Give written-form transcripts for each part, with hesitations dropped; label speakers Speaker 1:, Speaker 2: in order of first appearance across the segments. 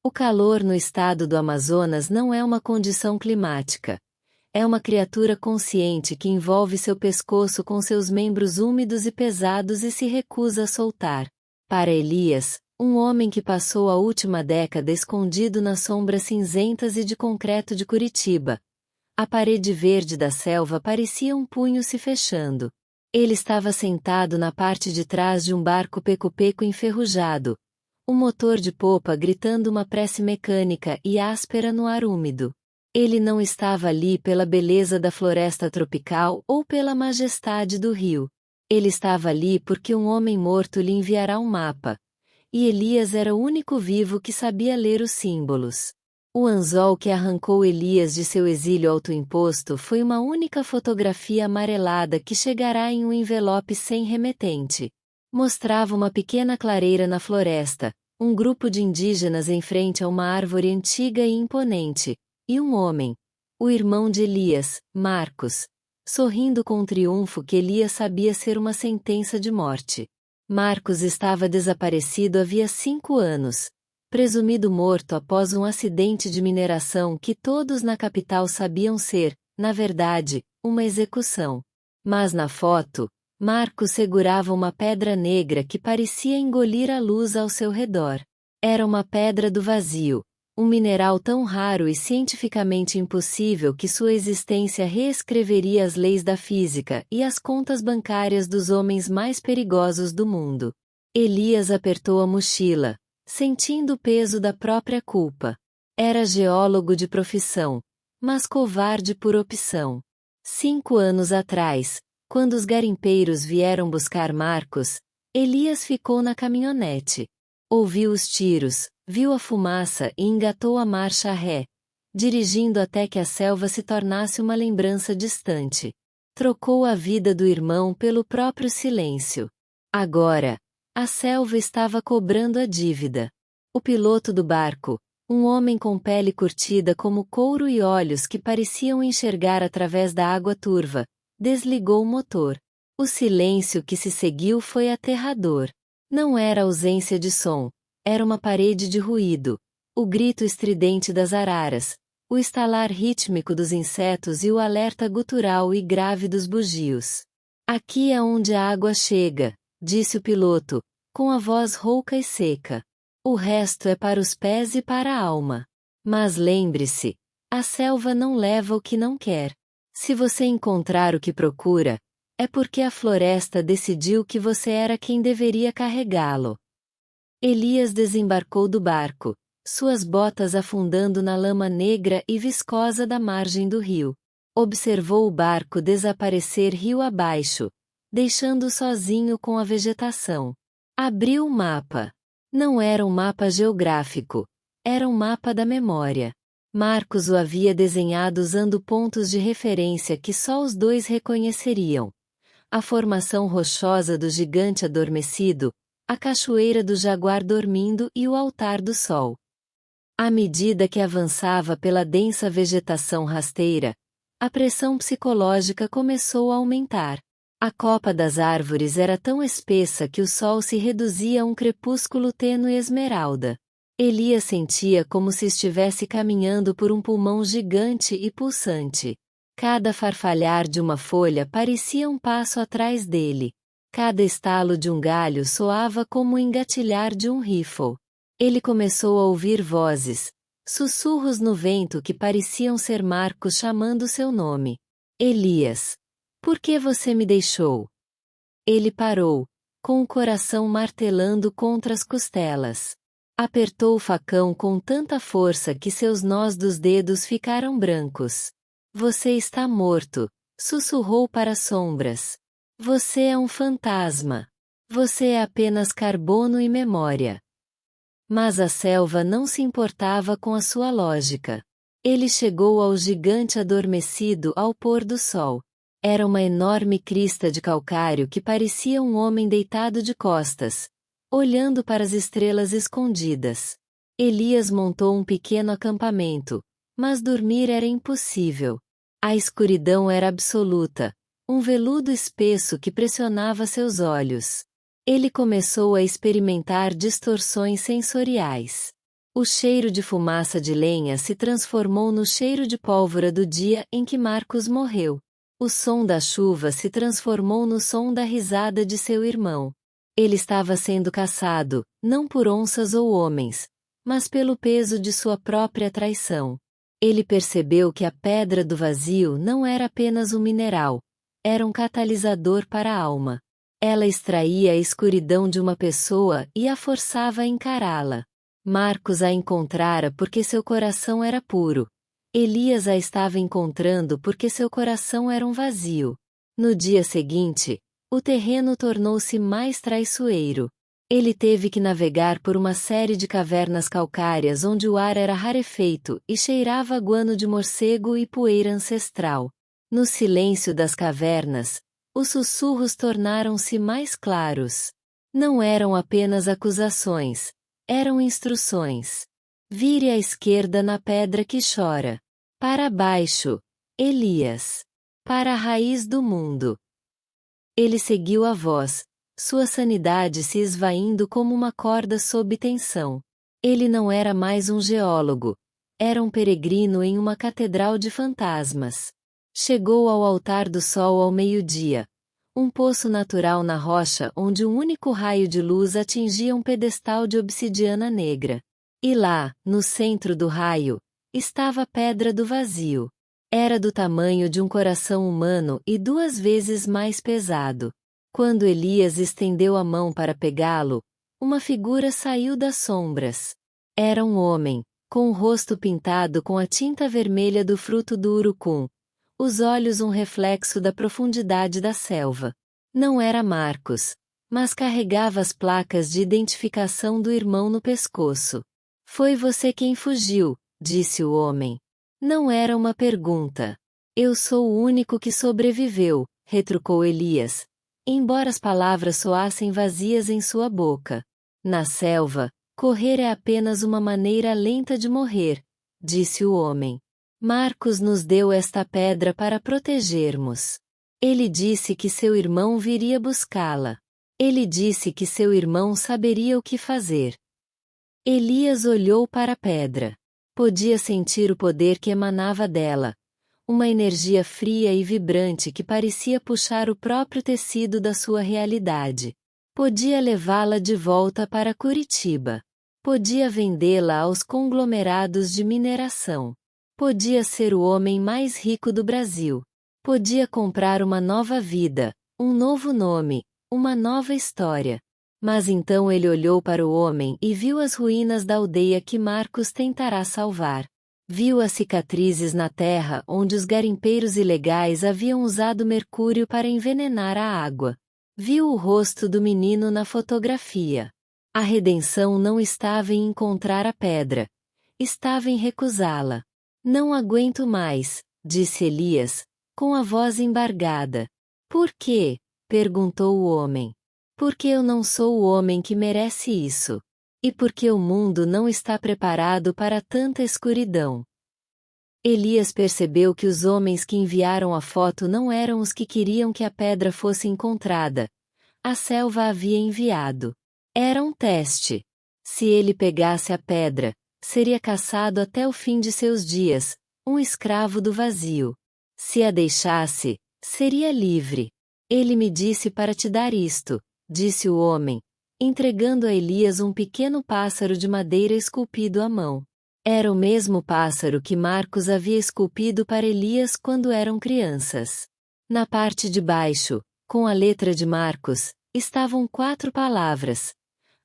Speaker 1: O calor no estado do Amazonas não é uma condição climática. É uma criatura consciente que envolve seu pescoço com seus membros úmidos e pesados e se recusa a soltar. Para Elias, um homem que passou a última década escondido nas sombras cinzentas e de concreto de Curitiba, a parede verde da selva parecia um punho se fechando. Ele estava sentado na parte de trás de um barco peco-peco enferrujado, o motor de popa gritando uma prece mecânica e áspera no ar úmido. Ele não estava ali pela beleza da floresta tropical ou pela majestade do rio. Ele estava ali porque um homem morto lhe enviará um mapa. E Elias era o único vivo que sabia ler os símbolos. O anzol que arrancou Elias de seu exílio autoimposto foi uma única fotografia amarelada que chegará em um envelope sem remetente. Mostrava uma pequena clareira na floresta, um grupo de indígenas em frente a uma árvore antiga e imponente, e um homem, o irmão de Elias, Marcos, sorrindo com um triunfo que Elias sabia ser uma sentença de morte. Marcos estava desaparecido havia 5 anos. Presumido morto após um acidente de mineração que todos na capital sabiam ser, na verdade, uma execução. Mas na foto, Marcos segurava uma pedra negra que parecia engolir a luz ao seu redor. Era uma pedra do vazio, um mineral tão raro e cientificamente impossível que sua existência reescreveria as leis da física e as contas bancárias dos homens mais perigosos do mundo. Elias apertou a mochila, sentindo o peso da própria culpa. Era geólogo de profissão, mas covarde por opção. 5 anos atrás, quando os garimpeiros vieram buscar Marcos, Elias ficou na caminhonete. Ouviu os tiros, viu a fumaça e engatou a marcha ré, dirigindo até que a selva se tornasse uma lembrança distante. Trocou a vida do irmão pelo próprio silêncio. Agora, a selva estava cobrando a dívida. O piloto do barco, um homem com pele curtida como couro e olhos que pareciam enxergar através da água turva, desligou o motor. O silêncio que se seguiu foi aterrador. Não era ausência de som, era uma parede de ruído, o grito estridente das araras, o estalar rítmico dos insetos e o alerta gutural e grave dos bugios. Aqui é onde a água chega, disse o piloto, com a voz rouca e seca. O resto é para os pés e para a alma. Mas lembre-se, a selva não leva o que não quer. Se você encontrar o que procura, é porque a floresta decidiu que você era quem deveria carregá-lo. Elias desembarcou do barco, suas botas afundando na lama negra e viscosa da margem do rio. Observou o barco desaparecer rio abaixo, deixando-o sozinho com a vegetação. Abriu o mapa. Não era um mapa geográfico, era um mapa da memória. Marcos o havia desenhado usando pontos de referência que só os dois reconheceriam. A formação rochosa do gigante adormecido, a cachoeira do jaguar dormindo e o altar do sol. À medida que avançava pela densa vegetação rasteira, a pressão psicológica começou a aumentar. A copa das árvores era tão espessa que o sol se reduzia a um crepúsculo tênue esmeralda. Elias sentia como se estivesse caminhando por um pulmão gigante e pulsante. Cada farfalhar de uma folha parecia um passo atrás dele. Cada estalo de um galho soava como o engatilhar de um rifle. Ele começou a ouvir vozes, sussurros no vento que pareciam ser Marcos chamando seu nome. Elias. Por que você me deixou? Ele parou, com o coração martelando contra as costelas. Apertou o facão com tanta força que seus nós dos dedos ficaram brancos. Você está morto, sussurrou para as sombras. Você é um fantasma. Você é apenas carbono e memória. Mas a selva não se importava com a sua lógica. Ele chegou ao gigante adormecido ao pôr do sol. Era uma enorme crista de calcário que parecia um homem deitado de costas, olhando para as estrelas escondidas. Elias montou um pequeno acampamento, mas dormir era impossível. A escuridão era absoluta, um veludo espesso que pressionava seus olhos. Ele começou a experimentar distorções sensoriais. O cheiro de fumaça de lenha se transformou no cheiro de pólvora do dia em que Marcos morreu. O som da chuva se transformou no som da risada de seu irmão. Ele estava sendo caçado, não por onças ou homens, mas pelo peso de sua própria traição. Ele percebeu que a pedra do vazio não era apenas um mineral, era um catalisador para a alma. Ela extraía a escuridão de uma pessoa e a forçava a encará-la. Marcos a encontrara porque seu coração era puro. Elias a estava encontrando porque seu coração era um vazio. No dia seguinte, o terreno tornou-se mais traiçoeiro. Ele teve que navegar por uma série de cavernas calcárias onde o ar era rarefeito e cheirava a guano de morcego e poeira ancestral. No silêncio das cavernas, os sussurros tornaram-se mais claros. Não eram apenas acusações, eram instruções. Vire à esquerda na pedra que chora. Para baixo, Elias. Para a raiz do mundo. Ele seguiu a voz, sua sanidade se esvaindo como uma corda sob tensão. Ele não era mais um geólogo. Era um peregrino em uma catedral de fantasmas. Chegou ao altar do sol ao meio-dia. Um poço natural na rocha onde um único raio de luz atingia um pedestal de obsidiana negra. E lá, no centro do raio, estava a pedra do vazio. Era do tamanho de um coração humano e 2 vezes mais pesado. Quando Elias estendeu a mão para pegá-lo, uma figura saiu das sombras. Era um homem, com o rosto pintado com a tinta vermelha do fruto do urucum, os olhos um reflexo da profundidade da selva. Não era Marcos, mas carregava as placas de identificação do irmão no pescoço. Foi você quem fugiu, disse o homem. Não era uma pergunta. Eu sou o único que sobreviveu, retrucou Elias, embora as palavras soassem vazias em sua boca. Na selva, correr é apenas uma maneira lenta de morrer, disse o homem. Marcos nos deu esta pedra para protegermos. Ele disse que seu irmão viria buscá-la. Ele disse que seu irmão saberia o que fazer. Elias olhou para a pedra. Podia sentir o poder que emanava dela. Uma energia fria e vibrante que parecia puxar o próprio tecido da sua realidade. Podia levá-la de volta para Curitiba. Podia vendê-la aos conglomerados de mineração. Podia ser o homem mais rico do Brasil. Podia comprar uma nova vida, um novo nome, uma nova história. Mas então ele olhou para o homem e viu as ruínas da aldeia que Marcos tentará salvar. Viu as cicatrizes na terra onde os garimpeiros ilegais haviam usado mercúrio para envenenar a água. Viu o rosto do menino na fotografia. A redenção não estava em encontrar a pedra. Estava em recusá-la. Não aguento mais, disse Elias, com a voz embargada. Por quê? Perguntou o homem. Porque eu não sou o homem que merece isso. E porque o mundo não está preparado para tanta escuridão. Elias percebeu que os homens que enviaram a foto não eram os que queriam que a pedra fosse encontrada. A selva havia enviado. Era um teste. Se ele pegasse a pedra, seria caçado até o fim de seus dias, um escravo do vazio. Se a deixasse, seria livre. Ele me disse para te dar isto, disse o homem, entregando a Elias um pequeno pássaro de madeira esculpido à mão. Era o mesmo pássaro que Marcos havia esculpido para Elias quando eram crianças. Na parte de baixo, com a letra de Marcos, estavam 4 palavras.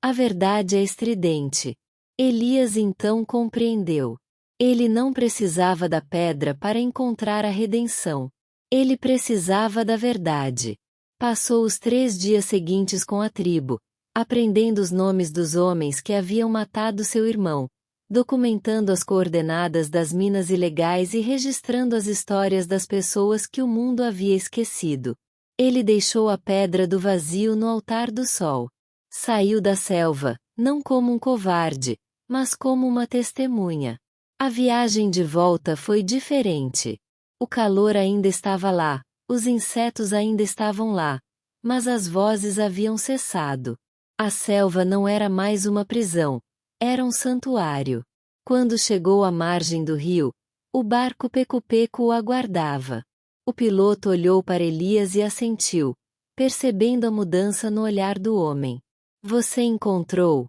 Speaker 1: A verdade é estridente. Elias então compreendeu. Ele não precisava da pedra para encontrar a redenção. Ele precisava da verdade. Passou os 3 dias seguintes com a tribo, aprendendo os nomes dos homens que haviam matado seu irmão, documentando as coordenadas das minas ilegais e registrando as histórias das pessoas que o mundo havia esquecido. Ele deixou a pedra do vazio no altar do sol. Saiu da selva, não como um covarde, mas como uma testemunha. A viagem de volta foi diferente. O calor ainda estava lá, os insetos ainda estavam lá, mas as vozes haviam cessado. A selva não era mais uma prisão, Era um santuário. Quando chegou à margem do rio, o barco Peco-Peco o aguardava. O piloto olhou para Elias e assentiu, percebendo a mudança no olhar do homem. Você encontrou?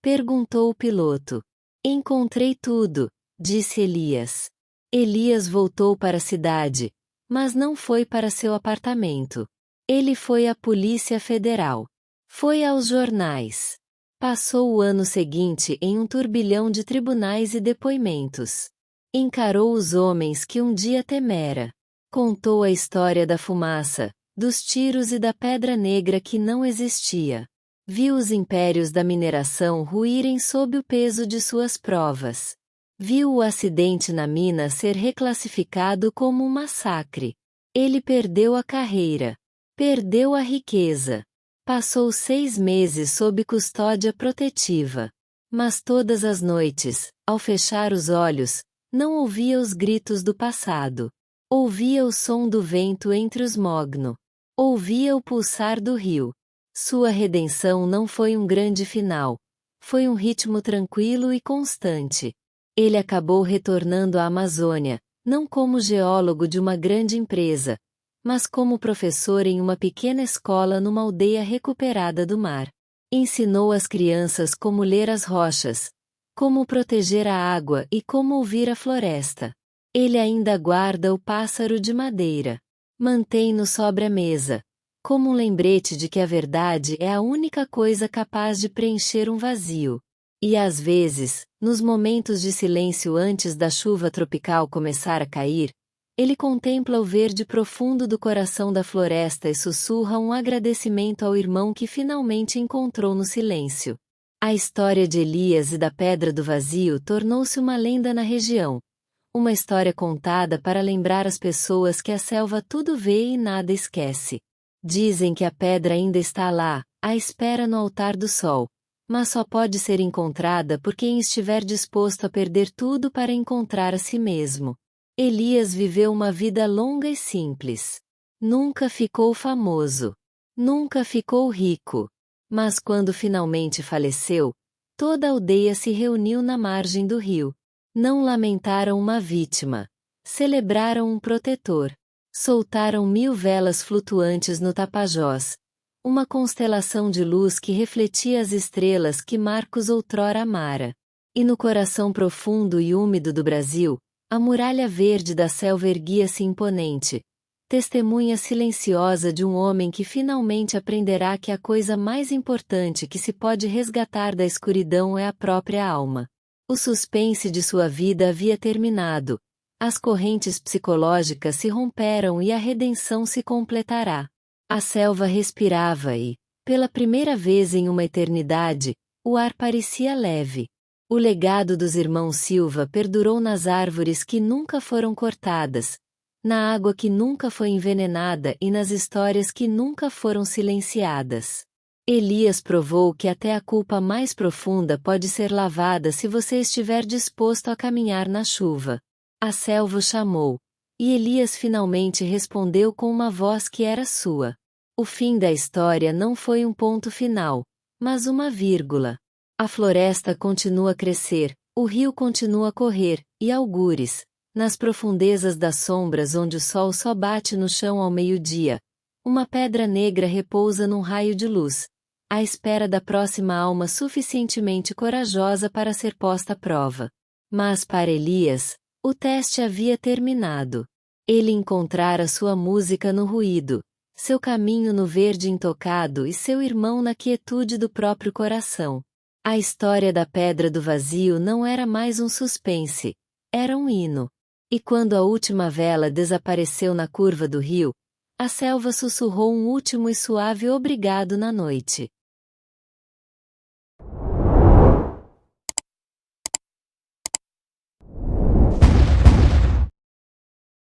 Speaker 1: Perguntou o piloto. Encontrei tudo, disse Elias. Elias voltou para a cidade, mas não foi para seu apartamento. Ele foi à Polícia Federal. Foi aos jornais. Passou o ano seguinte em um turbilhão de tribunais e depoimentos. Encarou os homens que um dia temera. Contou a história da fumaça, dos tiros e da pedra negra que não existia. Viu os impérios da mineração ruírem sob o peso de suas provas. Viu o acidente na mina ser reclassificado como um massacre. Ele perdeu a carreira. Perdeu a riqueza. Passou 6 meses sob custódia protetiva. Mas todas as noites, ao fechar os olhos, não ouvia os gritos do passado. Ouvia o som do vento entre os mogno. Ouvia o pulsar do rio. Sua redenção não foi um grande final. Foi um ritmo tranquilo e constante. Ele acabou retornando à Amazônia, não como geólogo de uma grande empresa, mas como professor em uma pequena escola numa aldeia recuperada do mar. Ensinou às crianças como ler as rochas, como proteger a água e como ouvir a floresta. Ele ainda guarda o pássaro de madeira. Mantém-no sobre a mesa, como um lembrete de que a verdade é a única coisa capaz de preencher um vazio. E às vezes, nos momentos de silêncio antes da chuva tropical começar a cair, ele contempla o verde profundo do coração da floresta e sussurra um agradecimento ao irmão que finalmente encontrou no silêncio. A história de Elias e da Pedra do Vazio tornou-se uma lenda na região. Uma história contada para lembrar as pessoas que a selva tudo vê e nada esquece. Dizem que a pedra ainda está lá, à espera no altar do sol, mas só pode ser encontrada por quem estiver disposto a perder tudo para encontrar a si mesmo. Elias viveu uma vida longa e simples. Nunca ficou famoso. Nunca ficou rico. Mas quando finalmente faleceu, toda a aldeia se reuniu na margem do rio. Não lamentaram uma vítima. Celebraram um protetor. Soltaram 1000 velas flutuantes no Tapajós, uma constelação de luz que refletia as estrelas que Marcos outrora amara. E no coração profundo e úmido do Brasil, a muralha verde da selva erguia-se imponente, testemunha silenciosa de um homem que finalmente aprenderá que a coisa mais importante que se pode resgatar da escuridão é a própria alma. O suspense de sua vida havia terminado, as correntes psicológicas se romperam e a redenção se completará. A selva respirava e, pela primeira vez em uma eternidade, o ar parecia leve. O legado dos irmãos Silva perdurou nas árvores que nunca foram cortadas, na água que nunca foi envenenada e nas histórias que nunca foram silenciadas. Elias provou que até a culpa mais profunda pode ser lavada se você estiver disposto a caminhar na chuva. A selva o chamou, e Elias finalmente respondeu com uma voz que era sua. O fim da história não foi um ponto final, mas uma vírgula. A floresta continua a crescer, o rio continua a correr, e algures, nas profundezas das sombras onde o sol só bate no chão ao meio-dia, uma pedra negra repousa num raio de luz, à espera da próxima alma suficientemente corajosa para ser posta à prova. Mas para Elias, o teste havia terminado. Ele encontrara sua música no ruído, seu caminho no verde intocado e seu irmão na quietude do próprio coração. A história da Pedra do Vazio não era mais um suspense, era um hino. E quando a última vela desapareceu na curva do rio, a selva sussurrou um último e suave obrigado na noite.